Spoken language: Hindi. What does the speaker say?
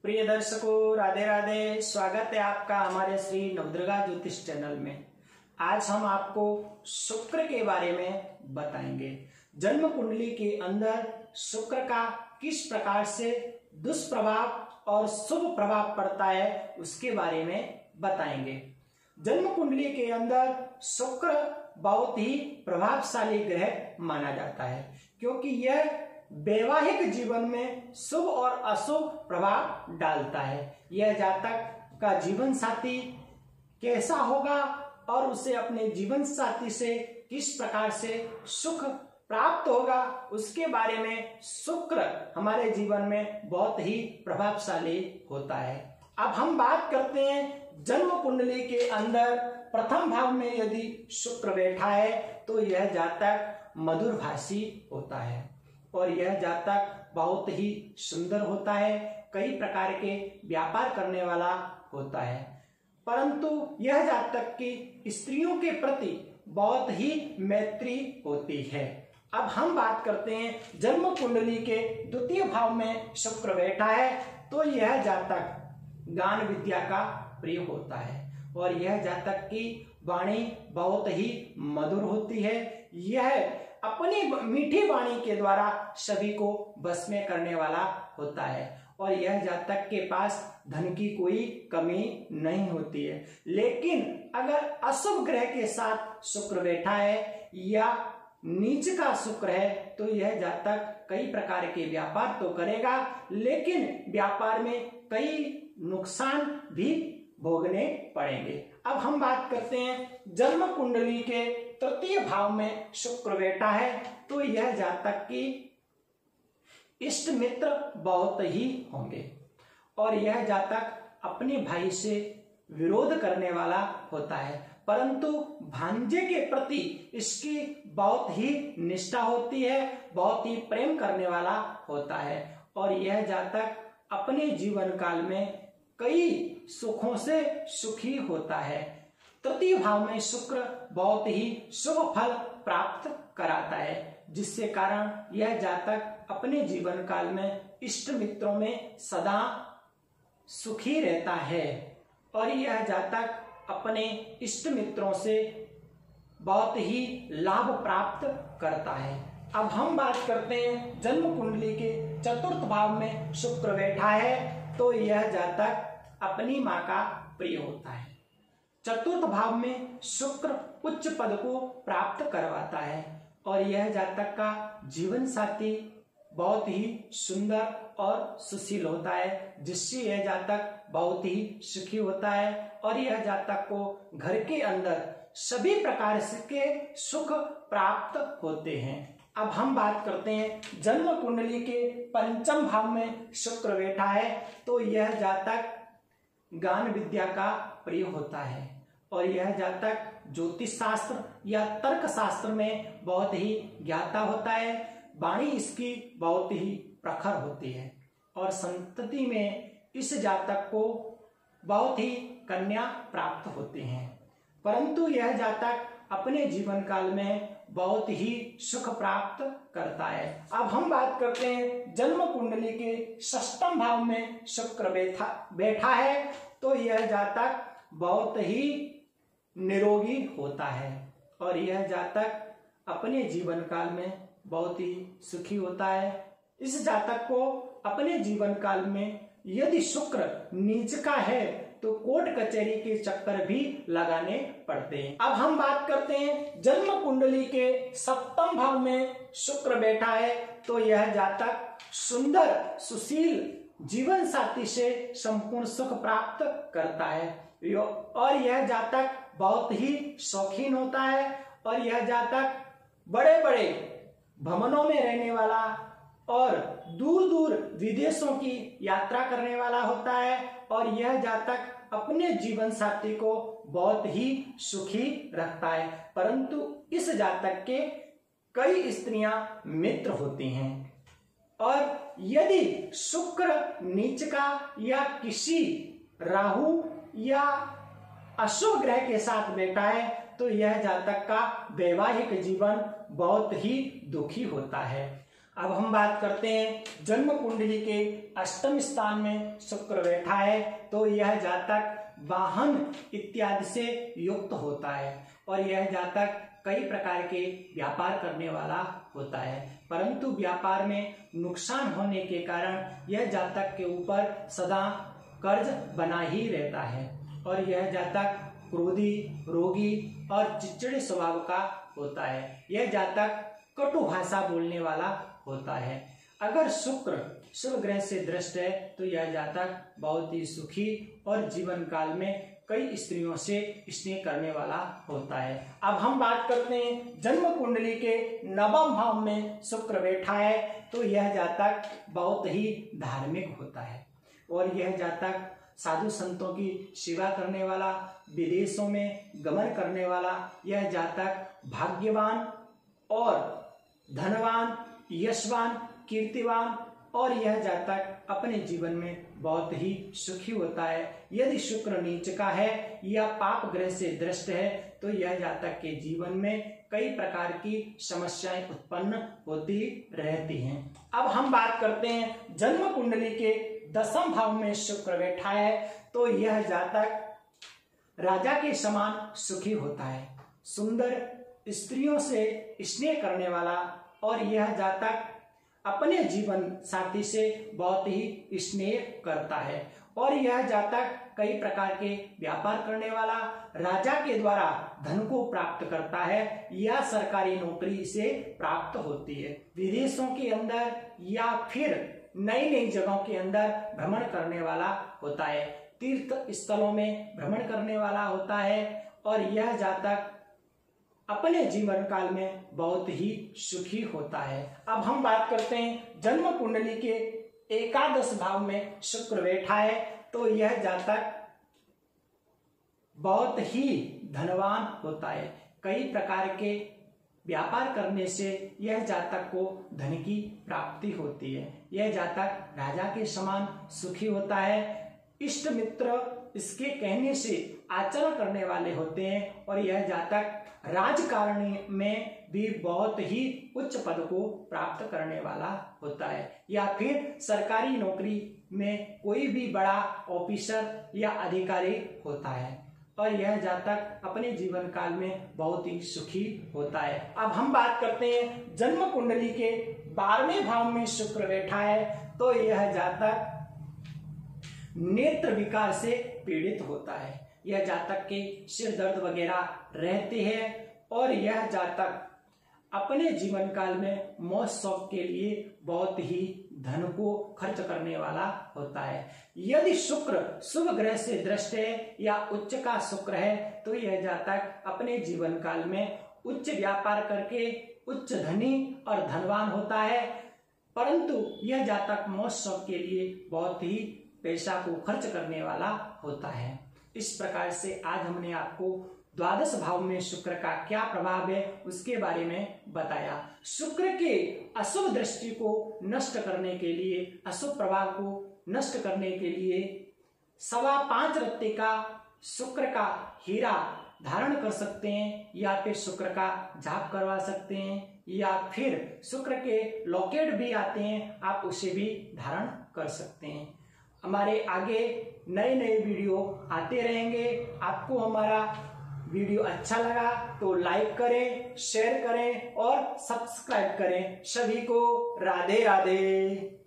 प्रिय दर्शकों, राधे राधे। स्वागत है आपका हमारे श्री नवदुर्गा ज्योतिष चैनल में। आज हम आपको शुक्र के बारे में बताएंगे। जन्म कुंडली के अंदर शुक्र का किस प्रकार से दुष्प्रभाव और शुभ प्रभाव पड़ता है उसके बारे में बताएंगे। जन्म कुंडली के अंदर शुक्र बहुत ही प्रभावशाली ग्रह माना जाता है, क्योंकि यह वैवाहिक जीवन में शुभ और अशुभ प्रभाव डालता है। यह जातक का जीवन साथी कैसा होगा और उसे अपने जीवन साथी से किस प्रकार से सुख प्राप्त होगा उसके बारे में शुक्र हमारे जीवन में बहुत ही प्रभावशाली होता है। अब हम बात करते हैं जन्म कुंडली के अंदर प्रथम भाव में यदि शुक्र बैठा है तो यह जातक मधुरभाषी होता है और यह जातक बहुत ही सुंदर होता है, कई प्रकार के व्यापार करने वाला होता है, परंतु यह जातक की स्त्रियों के प्रति बहुत ही मैत्री होती है। अब हम बात करते हैं जन्म कुंडली के द्वितीय भाव में शुक्र बैठा है तो यह जातक गान विद्या का प्रिय होता है और यह जातक की वाणी बहुत ही मधुर होती है। यह अपनी मीठी वाणी के द्वारा सभी को बस में करने वाला होता है और यह जातक के पास धन की कोई कमी नहीं होती है। लेकिन अगर अशुभ ग्रह के साथ शुक्र बैठा है या नीच का शुक्र है तो यह जातक कई प्रकार के व्यापार तो करेगा, लेकिन व्यापार में कई नुकसान भी भोगने पड़ेंगे। अब हम बात करते हैं जन्म कुंडली के तृतीय भाव में शुक्र बैठा है तो यह जातक की इष्ट मित्र बहुत ही होंगे और यह जातक अपने भाई से विरोध करने वाला होता है, परंतु भांजे के प्रति इसकी बहुत ही निष्ठा होती है, बहुत ही प्रेम करने वाला होता है और यह जातक अपने जीवन काल में कई सुखों से सुखी होता है। तृतीय भाव में शुक्र बहुत ही शुभ फल प्राप्त कराता है, जिससे कारण यह जातक अपने जीवन काल में इष्ट मित्रों में सदा सुखी रहता है और यह जातक अपने इष्ट मित्रों से बहुत ही लाभ प्राप्त करता है। अब हम बात करते हैं जन्म कुंडली के चतुर्थ भाव में शुक्र बैठा है तो यह जातक अपनी मां का प्रिय होता है। चतुर्थ भाव में शुक्र उच्च पद को प्राप्त करवाता है और यह जातक का जीवन साथी बहुत ही सुंदर और सुशील होता है, जिससे यह जातक बहुत ही सुखी होता है और यह जातक को घर के अंदर सभी प्रकार के सुख प्राप्त होते हैं। अब हम बात करते हैं जन्म कुंडली के पंचम भाव में शुक्र बैठा है तो यह जातक गान विद्या का प्रिय होता है और यह जातक ज्योतिष शास्त्र या तर्क शास्त्र में बहुत ही ज्ञाता होता है। वाणी इसकी बहुत ही प्रखर होती है और संतति में इस जातक को बहुत ही कन्या प्राप्त होती हैं, परंतु यह जातक अपने जीवन काल में बहुत ही सुख प्राप्त करता है। अब हम बात करते हैं जन्म कुंडली के षष्ठम भाव में शुक्र बैठा है तो यह जातक बहुत ही निरोगी होता है और यह जातक अपने जीवन काल में बहुत ही सुखी होता है। इस जातक को अपने जीवन काल में यदि शुक्र नीच का है तो कोर्ट कचहरी के चक्कर भी लगाने पड़ते हैं। अब हम बात करते हैं जन्म कुंडली के सप्तम भाव में शुक्र बैठा है तो यह जातक सुंदर सुशील जीवन साथी से संपूर्ण सुख प्राप्त करता है और यह जातक बहुत ही शौकीन होता है और यह जातक बड़े बड़े भवनों में रहने वाला और दूर दूर विदेशों की यात्रा करने वाला होता है और यह जातक अपने जीवन साथी को बहुत ही सुखी रखता है, परंतु इस जातक के कई स्त्रियां मित्र होती हैं और यदि शुक्र नीच का या किसी राहु या अशुभ ग्रह के साथ बैठा है तो यह जातक का वैवाहिक जीवन बहुत ही दुखी होता है। अब हम बात करते हैं जन्म कुंडली के अष्टम स्थान में शुक्र बैठा है तो यह जातक वाहन इत्यादि से युक्त होता है और यह जातक कई प्रकार के व्यापार करने वाला होता है, परंतु व्यापार में नुकसान होने के कारण यह जातक के ऊपर सदा कर्ज बना ही रहता है और यह जातक क्रोधी, रोगी और चिड़चिड़े स्वभाव का होता है। यह जातक कटु भाषा बोलने वाला होता है। अगर शुक्र शुभ ग्रह से दृष्ट है तो यह जातक बहुत ही सुखी और जीवन काल में कई स्त्रियों से स्नेह करने वाला होता है। अब हम बात करते हैं जन्म कुंडली के नवम भाव में शुक्र बैठा है तो यह जातक बहुत ही धार्मिक होता है और यह जातक साधु संतों की सेवा करने वाला, विदेशों में गमन करने वाला, यह जातक भाग्यवान और धनवान, यशवान, कीर्तिवान और यह जातक अपने जीवन में बहुत ही सुखी होता है। यदि शुक्र नीच का है या पाप ग्रह से दृष्ट है तो यह जातक के जीवन में कई प्रकार की समस्याएं उत्पन्न होती रहती हैं। अब हम बात करते हैं जन्म कुंडली के दसम भाव में शुक्र बैठा है तो यह जातक राजा के समान सुखी होता है, सुंदर स्त्रियों से स्नेह करने वाला और यह जातक अपने जीवन साथी से बहुत ही स्नेह करता है और यह जातक कई प्रकार के व्यापार करने वाला, राजा के द्वारा धन को प्राप्त करता है या सरकारी नौकरी इसे प्राप्त होती है। विदेशों के अंदर या फिर नई नई जगहों के अंदर भ्रमण करने वाला होता है, तीर्थ स्थलों में भ्रमण करने वाला होता है और यह जातक अपने जीवन काल में बहुत ही सुखी होता है। अब हम बात करते हैं जन्म कुंडली के एकादश भाव में शुक्र बैठा है तो यह जातक बहुत ही धनवान होता है। कई प्रकार के व्यापार करने से यह जातक को धन की प्राप्ति होती है। यह जातक राजा के समान सुखी होता है। इष्ट मित्र इसके कहने से आचरण करने वाले होते हैं और यह जातक राजकारणी में भी बहुत ही उच्च पद को प्राप्त करने वाला होता है या फिर सरकारी नौकरी में कोई भी बड़ा ऑफिसर या अधिकारी होता है और यह जातक अपने जीवन काल में बहुत ही सुखी होता है। अब हम बात करते हैं जन्म कुंडली के 12वें भाव में शुक्र बैठा है तो यह जातक नेत्र विकार से पीड़ित होता है। यह जातक के सिर दर्द वगैरह रहते हैं और यह जातक अपने जीवन काल में मौज शौक के लिए बहुत ही धन को खर्च करने वाला होता है। यदि शुक्र शुभ ग्रह से दृष्ट है या उच्च का शुक्र है तो यह जातक अपने जीवन काल में उच्च व्यापार करके उच्च धनी और धनवान होता है, परंतु यह जातक मौज शौक के लिए बहुत ही पैसा को खर्च करने वाला होता है। इस प्रकार से आज हमने आपको द्वादश भाव में शुक्र का क्या प्रभाव है उसके बारे में बताया। शुक्र के अशुभ दृष्टि को नष्ट करने के लिए, अशुभ प्रभाव को नष्ट करने के लिए 5.25 रत्ते का शुक्र का हीरा धारण कर सकते हैं या फिर शुक्र का जाप करवा सकते हैं या फिर शुक्र के लॉकेट भी आते हैं, आप उसे भी धारण कर सकते हैं। हमारे आगे नए नए वीडियो आते रहेंगे। आपको हमारा वीडियो अच्छा लगा तो लाइक करें, शेयर करें और सब्सक्राइब करें। सभी को राधे राधे।